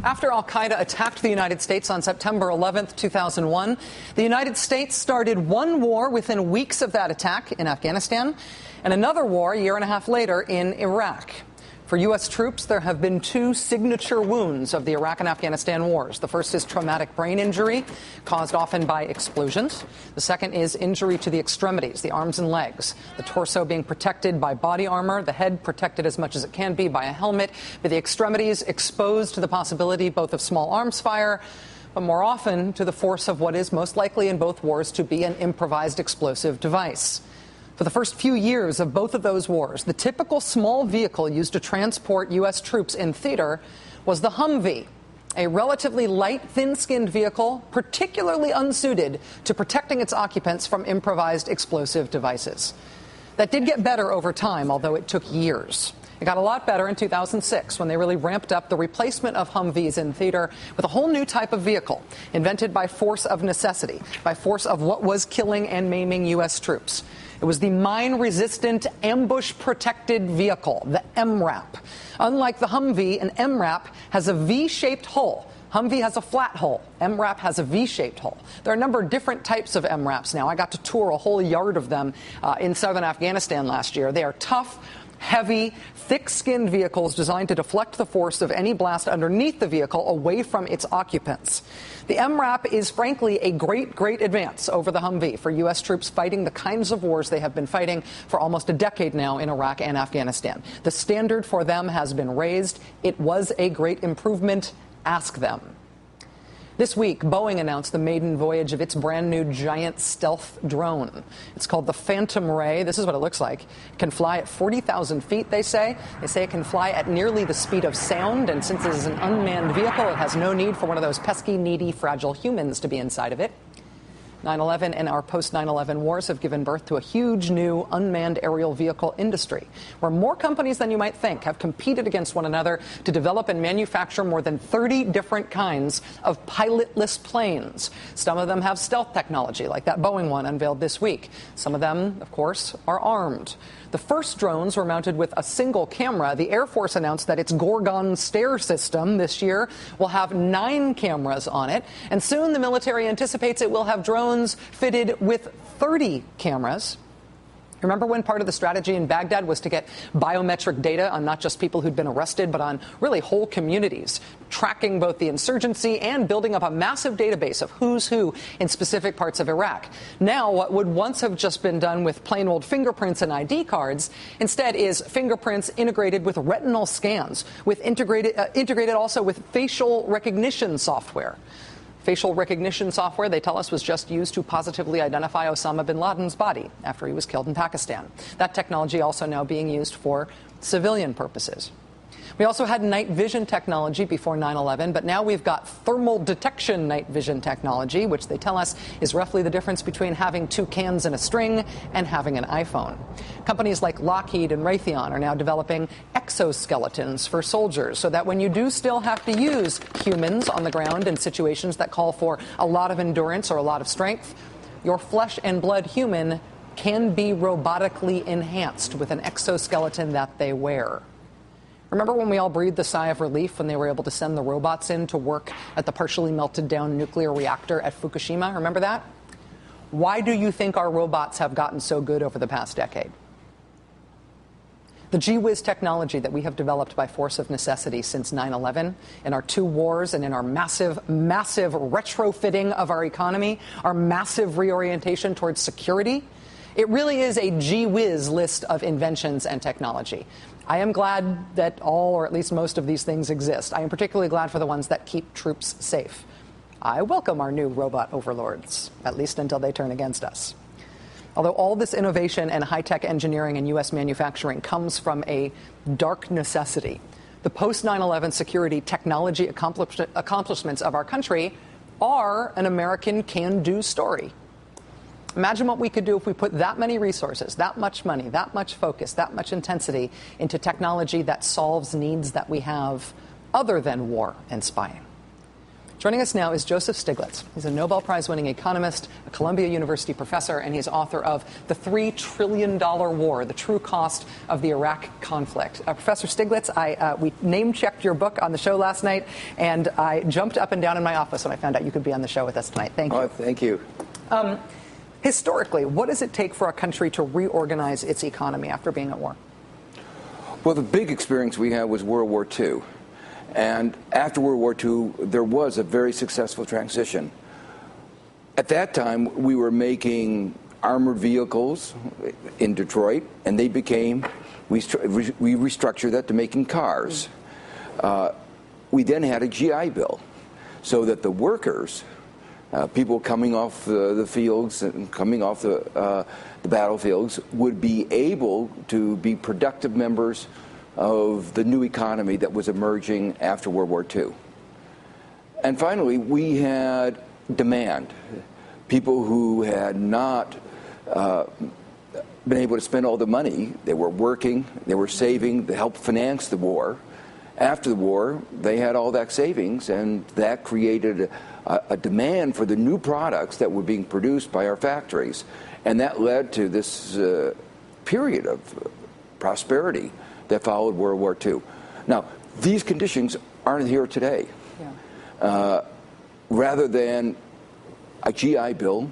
After al-Qaeda attacked the United States on September 11th, 2001, the United States started one war within weeks of that attack in Afghanistan and another war a year and a half later in Iraq. For U.S. troops, there have been two signature wounds of the Iraq and Afghanistan wars. The first is traumatic brain injury, caused often by explosions. The second is injury to the extremities, the arms and legs, the torso being protected by body armor, the head protected as much as it can be by a helmet, but the extremities exposed to the possibility both of small arms fire, but more often to the force of what is most likely in both wars to be an improvised explosive device. For the first few years of both of those wars, the typical small vehicle used to transport U.S. troops in theater was the Humvee, a relatively light, thin-skinned vehicle, particularly unsuited to protecting its occupants from improvised explosive devices. That did get better over time, although it took years. It got a lot better in 2006 when they really ramped up the replacement of Humvees in theater with a whole new type of vehicle, invented by force of necessity, by force of what was killing and maiming U.S. troops. It was the mine-resistant, ambush-protected vehicle, the MRAP. Unlike the Humvee, an MRAP has a V-shaped hull. Humvee has a flat hull. MRAP has a V-shaped hull. There are a number of different types of MRAPs now. I got to tour a whole yard of them in southern Afghanistan last year. They are tough, heavy, thick-skinned vehicles designed to deflect the force of any blast underneath the vehicle away from its occupants. The MRAP is, frankly, a great advance over the Humvee for U.S. troops fighting the kinds of wars they have been fighting for almost a decade now in Iraq and Afghanistan. The standard for them has been raised. It was a great improvement. Ask them. This week, Boeing announced the maiden voyage of its brand new giant stealth drone. It's called the Phantom Ray. This is what it looks like. It can fly at 40,000 feet, they say. They say it can fly at nearly the speed of sound, and since it is an unmanned vehicle, it has no need for one of those pesky, needy, fragile humans to be inside of it. 9/11 and our post-9/11 wars have given birth to a huge new unmanned aerial vehicle industry, where more companies than you might think have competed against one another to develop and manufacture more than 30 different kinds of pilotless planes. Some of them have stealth technology, like that Boeing one unveiled this week. Some of them, of course, are armed. The first drones were mounted with a single camera. The Air Force announced that its Gorgon Stare system this year will have 9 cameras on it. And soon the military anticipates it will have drones fitted with 30 cameras. Remember when part of the strategy in Baghdad was to get biometric data on not just people who'd been arrested, but on really whole communities, tracking both the insurgency and building up a massive database of who's who in specific parts of Iraq. Now, what would once have just been done with plain old fingerprints and ID cards, instead is fingerprints integrated with retinal scans, with integrated also with facial recognition software. Facial recognition software, they tell us, was just used to positively identify Osama bin Laden's body after he was killed in Pakistan. That technology also now being used for civilian purposes. We also had night vision technology before 9/11, but now we've got thermal detection night vision technology, which they tell us is roughly the difference between having 2 cans in a string and having an iPhone. Companies like Lockheed and Raytheon are now developing exoskeletons for soldiers so that when you do still have to use humans on the ground in situations that call for a lot of endurance or a lot of strength, your flesh and blood human can be robotically enhanced with an exoskeleton that they wear. Remember when we all breathed a sigh of relief when they were able to send the robots in to work at the partially melted down nuclear reactor at Fukushima? Remember that? Why do you think our robots have gotten so good over the past decade? The gee-whiz technology that we have developed by force of necessity since 9/11, in our 2 wars and in our massive retrofitting of our economy, our massive reorientation towards security, it really is a gee-whiz list of inventions and technology. I am glad that all, or at least most of these things exist. I am particularly glad for the ones that keep troops safe. I welcome our new robot overlords, at least until they turn against us. Although all this innovation and high-tech engineering in U.S. manufacturing comes from a dark necessity, the post-9/11 security technology accomplishments of our country are an American can-do story. Imagine what we could do if we put that many resources, that much money, that much focus, that much intensity into technology that solves needs that we have other than war and spying. Joining us now is Joseph Stiglitz. He's a Nobel Prize-winning economist, a Columbia University professor, and he's author of The $3 Trillion War, The True Cost of the Iraq Conflict. Professor Stiglitz, we name-checked your book on the show last night, and I jumped up and down in my office when I found out you could be on the show with us tonight. Thank you. Oh, thank you. Historically, what does it take for a country to reorganize its economy after being at war? Well, the big experience we had was World War II. And after World War II, there was a very successful transition. At that time, we were making armored vehicles in Detroit, and they became, we restructured that to making cars. We then had a GI Bill, so that the workers, people coming off the fields and coming off the battlefields, would be able to be productive members of the new economy that was emerging after World War II. And finally, we had demand. People who had not been able to spend all the money, they were working, they were saving to help finance the war. After the war, they had all that savings, and that created a demand for the new products that were being produced by our factories. And that led to this period of prosperity that followed World War II. Now, these conditions aren't here today. Yeah. Rather than a GI Bill,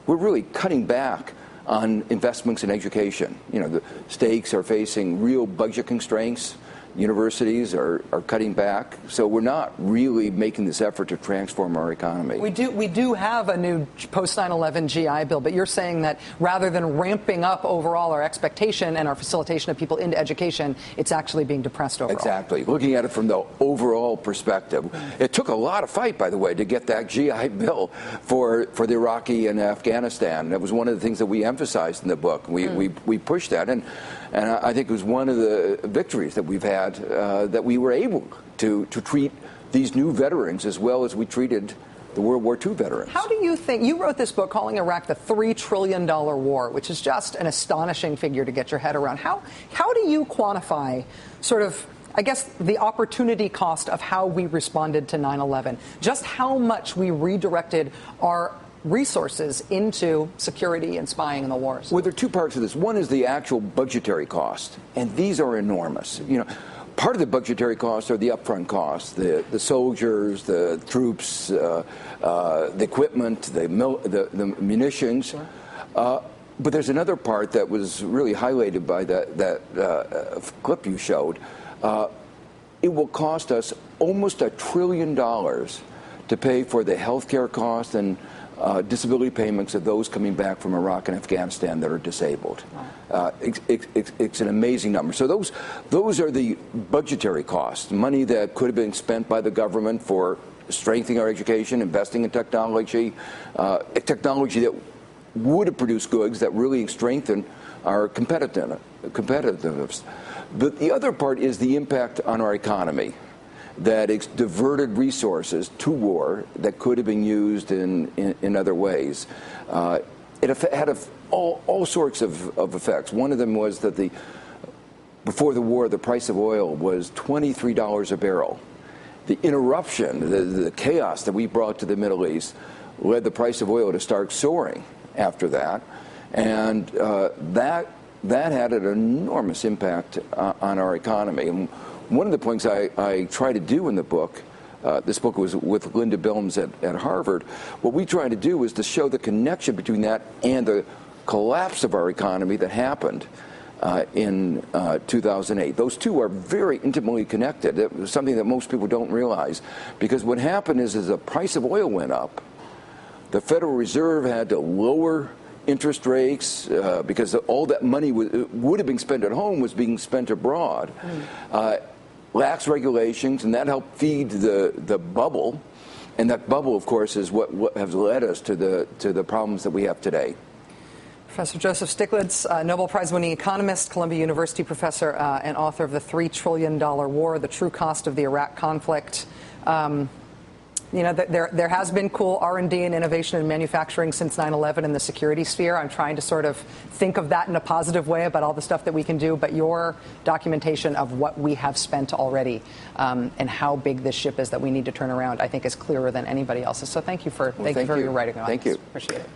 we're really cutting back on investments in education. You know, the states are facing real budget constraints. Universities are cutting back, so we're not really making this effort to transform our economy. We do have a new post 9/11 GI Bill, but you're saying that rather than ramping up overall our expectation and our facilitation of people into education, it's actually being depressed overall. Exactly. Looking at it from the overall perspective, it took a lot of fight, by the way, to get that GI Bill for the Iraqi and Afghanistan. That was one of the things that we emphasized in the book. We pushed that, and I think it was one of the victories that we've had, that we were able to treat these new veterans as well as we treated the World War II veterans. How do you think, you wrote this book calling Iraq the $3 trillion war, which is just an astonishing figure to get your head around. How do you quantify sort of, I guess, the opportunity cost of how we responded to 9/11? Just how much we redirected our resources into security and spying in the wars? Well, there are two parts of this. One is the actual budgetary cost, and these are enormous. You know, part of the budgetary costs are the upfront costs, the soldiers, the troops, the equipment, the munitions. Sure. But there's another part that was really highlighted by that clip you showed. It will cost us almost $1 trillion to pay for the health care costs and disability payments of those coming back from Iraq and Afghanistan that are disabled. Wow. It's an amazing number. So those are the budgetary costs, money that could have been spent by the government for strengthening our education, investing in technology, technology that would have produced goods that really strengthen our competitiveness. But the other part is the impact on our economy, that it's diverted resources to war that could have been used in other ways. It had all sorts of effects. One of them was that before the war, the price of oil was $23 a barrel. The interruption, the chaos that we brought to the Middle East led the price of oil to start soaring after that. And that had an enormous impact on our economy. And one of the points I try to do in the book, this book was with Linda Bilmes at Harvard, what we try to do is to show the connection between that and the collapse of our economy that happened in 2008. Those two are very intimately connected. It was something that most people don't realize, because what happened is as the price of oil went up, the Federal Reserve had to lower interest rates because all that money would have been spent at home was being spent abroad. Lax regulations, and that helped feed the bubble, and that bubble, of course, is what has led us to the problems that we have today. Professor Joseph Stiglitz, Nobel Prize-winning economist, Columbia University professor, and author of The $3 Trillion War, The True Cost of the Iraq Conflict. You know, there has been cool R&D and innovation in manufacturing since 9/11 in the security sphere. I'm trying to sort of think of that in a positive way about all the stuff that we can do. But your documentation of what we have spent already and how big this ship is that we need to turn around, I think, is clearer than anybody else's. So thank you for your writing on this. Thank you. Appreciate it.